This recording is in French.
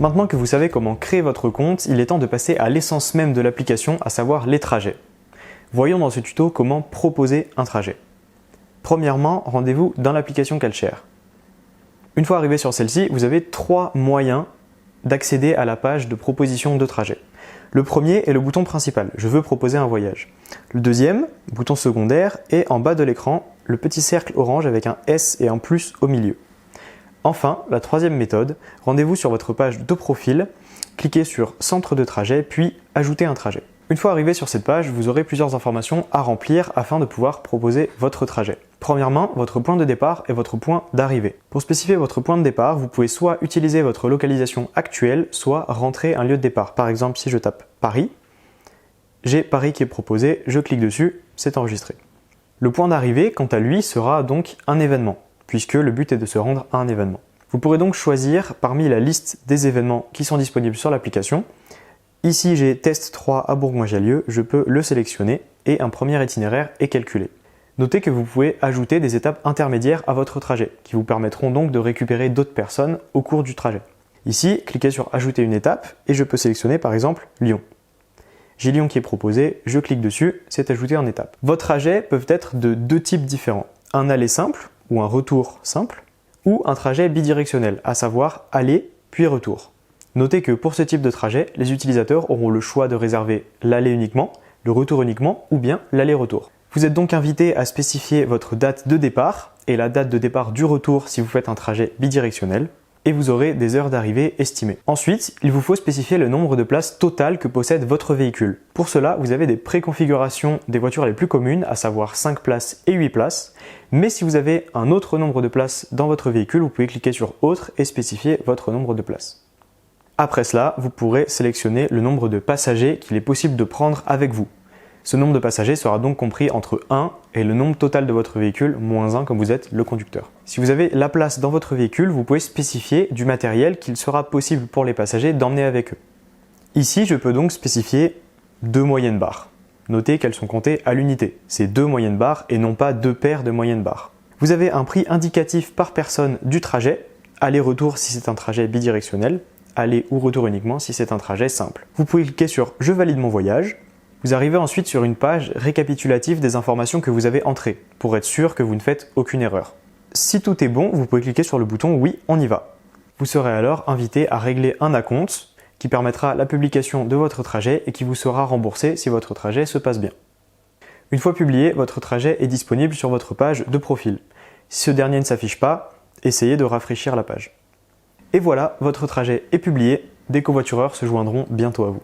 Maintenant que vous savez comment créer votre compte, il est temps de passer à l'essence même de l'application, à savoir les trajets. Voyons dans ce tuto comment proposer un trajet. Premièrement, rendez-vous dans l'application CalShare. Une fois arrivé sur celle-ci, vous avez 3 moyens d'accéder à la page de proposition de trajet. Le premier est le bouton principal, je veux proposer un voyage. Le deuxième, bouton secondaire, est en bas de l'écran, le petit cercle orange avec un S et un plus au milieu. Enfin, la troisième méthode, rendez-vous sur votre page de profil, cliquez sur Centre de trajet, puis Ajouter un trajet. Une fois arrivé sur cette page, vous aurez plusieurs informations à remplir afin de pouvoir proposer votre trajet. Premièrement, votre point de départ et votre point d'arrivée. Pour spécifier votre point de départ, vous pouvez soit utiliser votre localisation actuelle, soit rentrer un lieu de départ. Par exemple, si je tape Paris, j'ai Paris qui est proposé, je clique dessus, c'est enregistré. Le point d'arrivée, quant à lui, sera donc un événement, puisque le but est de se rendre à un événement. Vous pourrez donc choisir parmi la liste des événements qui sont disponibles sur l'application. Ici, j'ai Test 3 à Bourgoin-Jallieu, je peux le sélectionner et un premier itinéraire est calculé. Notez que vous pouvez ajouter des étapes intermédiaires à votre trajet, qui vous permettront donc de récupérer d'autres personnes au cours du trajet. Ici, cliquez sur Ajouter une étape et je peux sélectionner par exemple Lyon. J'ai Lyon qui est proposé, je clique dessus, c'est ajouté en étape. Vos trajets peuvent être de 2 types différents. Un aller simple ou un retour simple, ou un trajet bidirectionnel, à savoir aller puis retour. Notez que pour ce type de trajet, les utilisateurs auront le choix de réserver l'aller uniquement, le retour uniquement ou bien l'aller-retour. Vous êtes donc invité à spécifier votre date de départ et la date de départ du retour si vous faites un trajet bidirectionnel et vous aurez des heures d'arrivée estimées. Ensuite, il vous faut spécifier le nombre de places totales que possède votre véhicule. Pour cela, vous avez des préconfigurations des voitures les plus communes, à savoir 5 places et 8 places. Mais si vous avez un autre nombre de places dans votre véhicule, vous pouvez cliquer sur Autre et spécifier votre nombre de places. Après cela, vous pourrez sélectionner le nombre de passagers qu'il est possible de prendre avec vous. Ce nombre de passagers sera donc compris entre 1 et le nombre total de votre véhicule, moins 1 comme vous êtes le conducteur. Si vous avez la place dans votre véhicule, vous pouvez spécifier du matériel qu'il sera possible pour les passagers d'emmener avec eux. Ici, je peux donc spécifier 2 moyennes barres. Notez qu'elles sont comptées à l'unité. C'est 2 moyennes barres et non pas 2 paires de moyennes barres. Vous avez un prix indicatif par personne du trajet, aller-retour si c'est un trajet bidirectionnel, aller ou retour uniquement si c'est un trajet simple. Vous pouvez cliquer sur « Je valide mon voyage ». Vous arrivez ensuite sur une page récapitulative des informations que vous avez entrées, pour être sûr que vous ne faites aucune erreur. Si tout est bon, vous pouvez cliquer sur le bouton « Oui, on y va ». Vous serez alors invité à régler un acompte qui permettra la publication de votre trajet et qui vous sera remboursé si votre trajet se passe bien. Une fois publié, votre trajet est disponible sur votre page de profil. Si ce dernier ne s'affiche pas, essayez de rafraîchir la page. Et voilà, votre trajet est publié, des covoitureurs se joindront bientôt à vous.